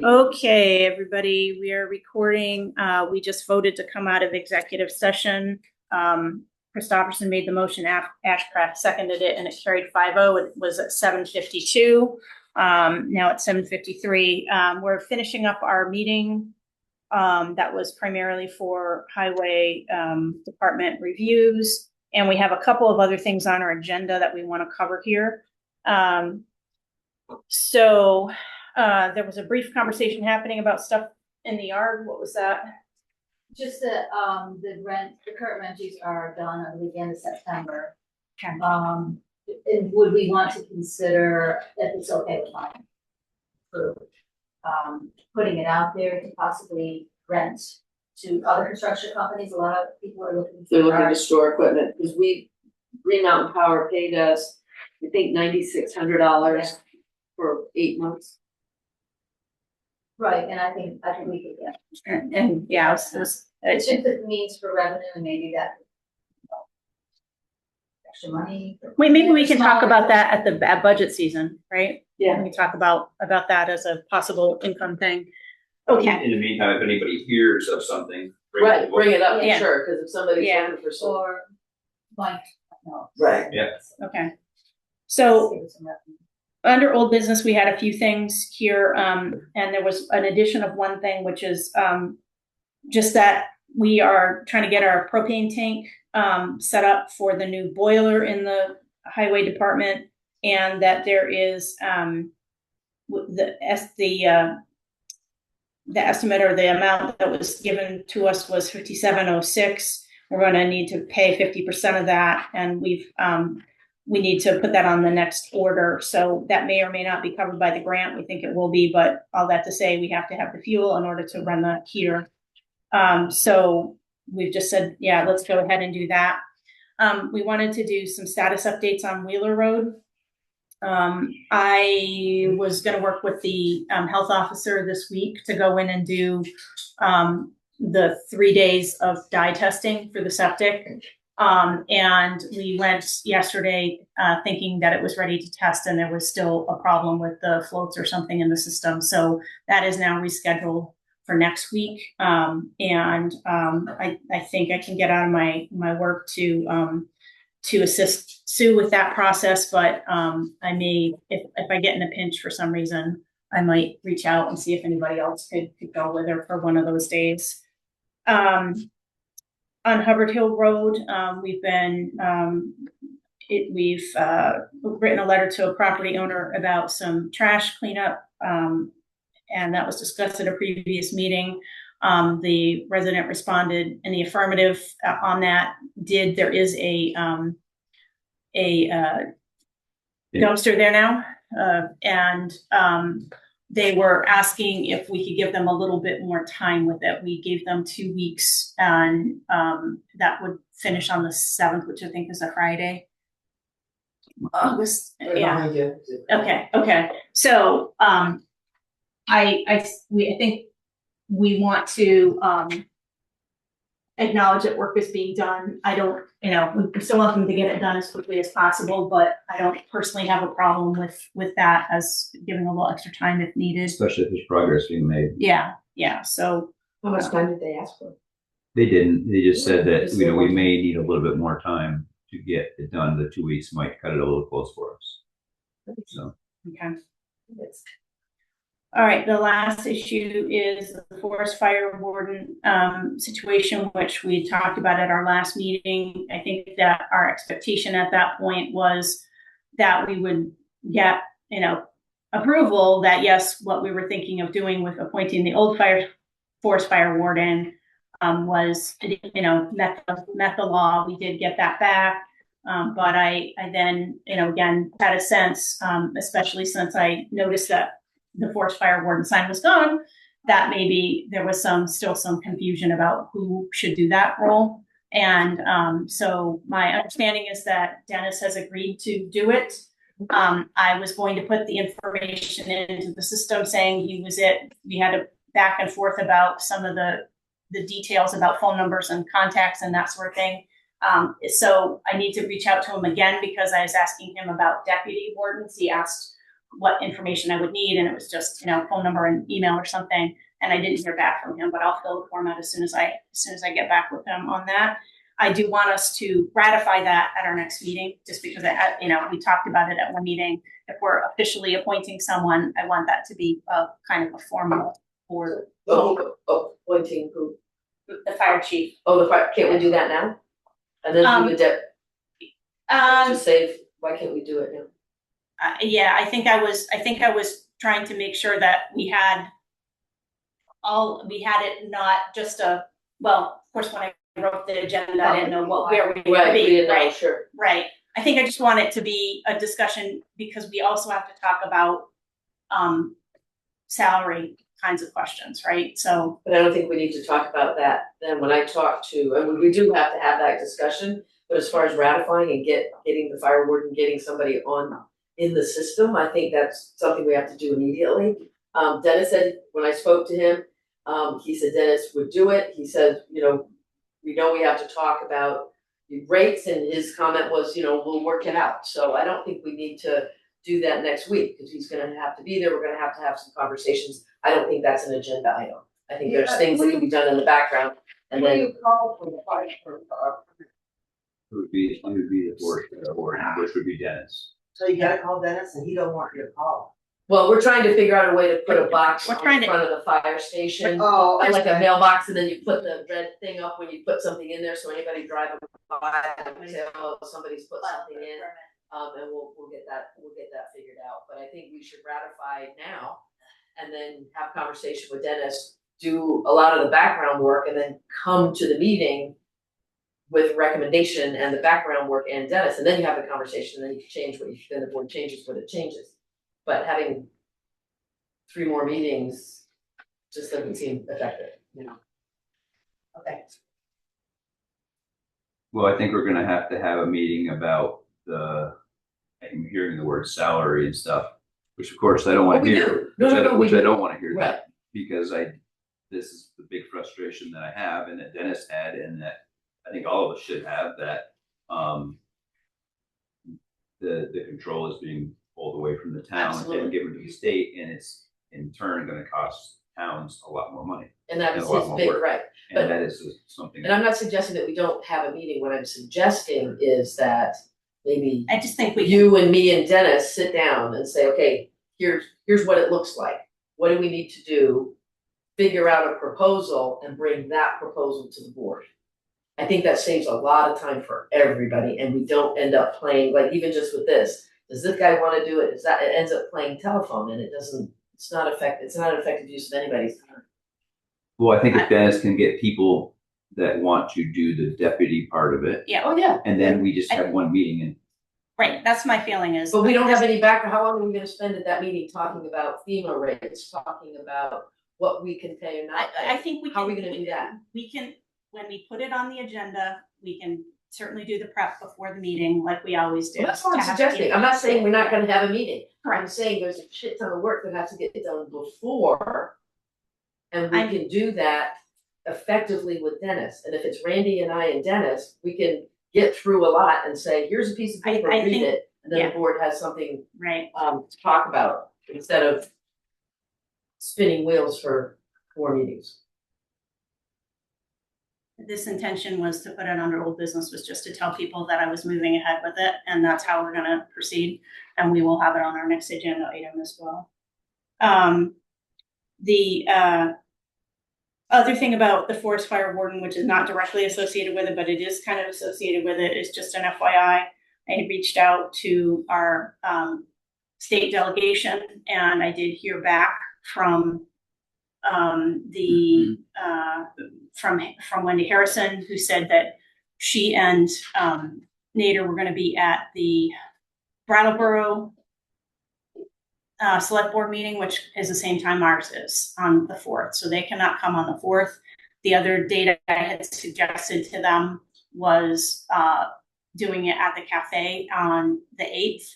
Okay, everybody, we are recording. We just voted to come out of executive session. Christopherson made the motion, Ashcraft seconded it, and it carried 5-0. It was at 7:52. Now it's 7:53. We're finishing up our meeting. That was primarily for highway department reviews. And we have a couple of other things on our agenda that we want to cover here. So there was a brief conversation happening about stuff in the yard. What was that? Just that the current renters are done at the end of September. Okay. And would we want to consider, if it's okay with mine, for putting it out there to possibly rent to other construction companies? A lot of people are looking to store equipment, because Green Mountain Power paid us, I think, $9,600 for 8 months. Right, and I think we could get. And yeah, it's just a means for revenue, and maybe that extra money. Wait, maybe we can talk about that at budget season, right? Yeah, we can talk about that as a possible income thing. Okay. In the meantime, if anybody hears of something, bring it up, Yeah. Sure, because if somebody's looking for some. Or like, no. Right. Yeah. Okay. So under old business, we had a few things here, and there was an addition of one thing, which is just that we are trying to get our propane tank set up for the new boiler in the highway department, and that there is the estimate, or the amount that was given to us was $5706. We're going to need to pay 50% of that, and we need to put that on the next order. So that may or may not be covered by the grant. We think it will be, but all that to say, we have to have the fuel in order to run the heater. So we've just said, yeah, let's go ahead and do that. We wanted to do some status updates on Wheeler Road. I was going to work with the health officer this week to go in and do the 3 days of dye testing for the septic. And we went yesterday thinking that it was ready to test, and there was still a problem with the floats or something in the system. So that is now rescheduled for next week. And I think I can get out of my work to assist Sue with that process. But I may, if I get in a pinch for some reason, I might reach out and see if anybody else could go with her for one of those days. On Hubbard Hill Road, we've written a letter to a property owner about some trash cleanup, and that was discussed at a previous meeting. The resident responded in the affirmative on that. There is a dumpster there now, and they were asking if we could give them a little bit more time with it. We gave them 2 weeks, and that would finish on the 7th, which I think is a Friday. Yeah. Okay. So I think we want to acknowledge that work is being done. We still want them to get it done as quickly as possible, but I don't personally have a problem with that, as giving a little extra time if needed. Especially if there's progress being made. Yeah. So How much time did they ask for? They didn't. They just said that we may need a little bit more time to get it done. The 2 weeks might cut it a little close for us. So okay. All right, the last issue is the forest fire warden situation, which we talked about at our last meeting. I think that our expectation at that point was that we would get, approval that, yes, what we were thinking of doing with appointing the old forest fire warden was, met the law. We did get that back. But I then, again, had a sense, especially since I noticed that the forest fire warden sign was gone, that maybe there was still some confusion about who should do that role. And so my understanding is that Dennis has agreed to do it. I was going to put the information into the system saying he was it. We had a back and forth about some of the details about phone numbers and contacts and that sort of thing. So I need to reach out to him again because I was asking him about deputy wardens. He asked what information I would need, and it was just, phone number and email or something. And I didn't hear back from him, but I'll fill the form out as soon as I get back with him on that. I do want us to ratify that at our next meeting, just because we talked about it at one meeting. If we're officially appointing someone, I want that to be a kind of a formal board. Appointing who? The fire chief. Oh, the fire, can't we do that now? And then do the just save, why can't we do it now? Yeah, I think I was trying to make sure that we had it not just of course, when I wrote the agenda, I didn't know where we were Right, be, we didn't know, right? sure. Right. I think I just want it to be a discussion because we also have to talk about salary kinds of questions, right? So. But I don't think we need to talk about that then when I talk to, and we do have to have that discussion, but as far as ratifying and getting the fire warden, getting somebody in the system, I think that's something we have to do immediately. Dennis said, when I spoke to him, he said Dennis would do it. He said, we know we have to talk about the rates, and his comment was, we'll work it out. So I don't think we need to do that next week, because he's gonna have to be there. We're gonna have some conversations. I don't think that's an agenda item. I think there's things that can be done in the background, and then. You call for the fire for, It would be the board, which would be Dennis. so you gotta call Dennis and he don't want you to call. Well, we're trying to figure out a way to put a box We're on trying the to- front of the fire station. Oh, Like a mailbox, and then you put the red thing up when you put something in there, so anybody driving by can say, oh, somebody's put something in. And we'll get that figured out, but I think we should ratify now and then have a conversation with Dennis, do a lot of the background work, and then come to the meeting with recommendation and the background work and Dennis, and then you have the conversation, and then you change then the board changes what it changes. But having 3 more meetings just doesn't seem effective, Okay. Well, I think we're gonna have to have a meeting about I'm hearing the word salary and stuff, which of course I don't wanna hear. Which I don't wanna hear Right. that, because this is the big frustration that I have, and that Dennis had, and that I think all of us should have, that the control is being pulled away from the town Absolutely. and given to the state, and it's in turn gonna cost towns a lot more money. And that And was a lot his more big work. right. But- And that is something. And I'm not suggesting that we don't have a meeting, what I'm suggesting is that maybe I just think you and me and Dennis sit down and say, okay, here's what it looks like. What do we need to do? Figure out a proposal and bring that proposal to the board. I think that saves a lot of time for everybody, and we don't end up playing, like even just with this, does this guy wanna do it? It ends up playing telephone, and it's not an effective use of anybody's time. Well, I think if Dennis can get people that want to do the deputy part of it, Yeah, Oh, yeah. and then we just have one meeting and right, that's my feeling is. But we don't have any background, how long are we gonna spend at that meeting talking about FEMA rates, talking about what we can pay or not pay? I think we can. How are we gonna do that? We can, when we put it on the agenda, we can certainly do the prep before the meeting like we always do. Well, that's what I'm to have suggesting, meetings. I'm not saying we're not gonna have a meeting, I'm Correct. saying there's a shit ton of work that has to get done before. And we I'm- can do that effectively with Dennis, and if it's Randy and I and Dennis, we can get through a lot and say, here's a piece of paper, I read think- it, and then yeah. the board has something Right, to talk about, instead of spinning wheels for 4 meetings. this intention was to put it under old business, was just to tell people that I was moving ahead with it, and that's how we're gonna proceed, and we will have it on our next agenda item as well. The other thing about the forest fire warden, which is not directly associated with it, but it is kind of associated with it, is just an FYI. I had reached out to our state delegation, and I did hear back from from Wendy Harrison, who said that she and Nader were going to be at the Brattleboro select board meeting, which is the same time ours is, on the 4th. So they cannot come on the 4th. The other date I had suggested to them was doing it at the cafe on the 8th,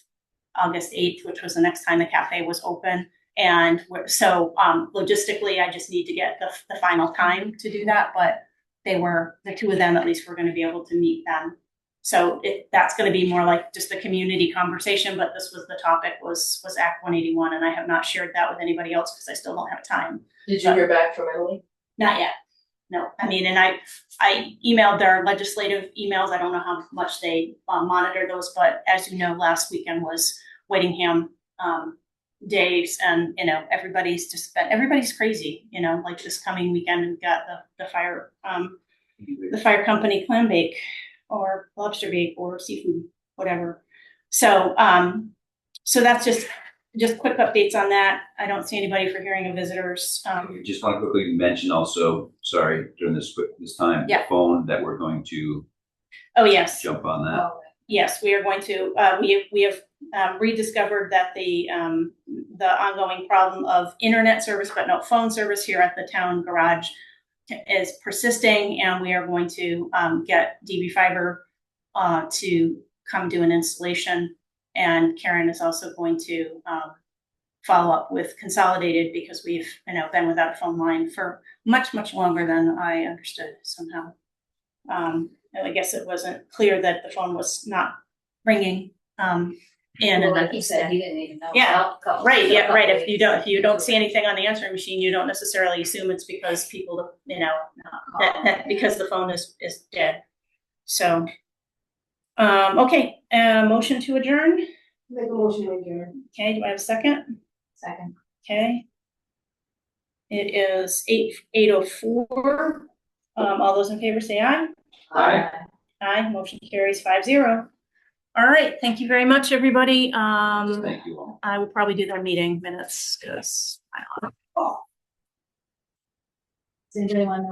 August 8th, which was the next time the cafe was open. And so logistically, I just need to get the final time to do that. But the two of them at least were going to be able to meet then. So that's going to be more like just a community conversation, but this was the topic was Act 181, and I have not shared that with anybody else because I still don't have time. Did you hear back from Emily? Not yet. No, I mean, and I emailed their legislative emails. I don't know how much they monitor those, but as you know, last weekend was Whittingham days, and everybody's crazy. Like this coming weekend, we've got the fire company clam bake or lobster bake or seafood, whatever. So that's just quick updates on that. I don't see anybody for hearing of visitors. Just want to quickly mention also, sorry, during this time, Yeah. the phone that we're going to Oh, yes. jump on that. Yes, we are going to, we have rediscovered that the ongoing problem of internet service, but no phone service here at the town garage is persisting, and we are going to get DB Fiber to come do an installation. And Karen is also going to follow up with Consolidated because we've been without a phone line for much, much longer than I understood somehow. I guess it wasn't clear that the phone was not ringing. And like he said, he didn't even know. Yeah, about right. Yeah, right. If you don't see anything on the answering machine, you don't necessarily assume it's because people, that because the phone is dead. So, okay. Motion to adjourn. Make a motion to adjourn. Okay. Do I have a second? Second. Okay. It is 8:04. All those in favor say aye. Aye. Aye. Motion carries 5-0. All right. Thank you very much, everybody. Thank you all. I will probably do their meeting minutes because Does anybody want to know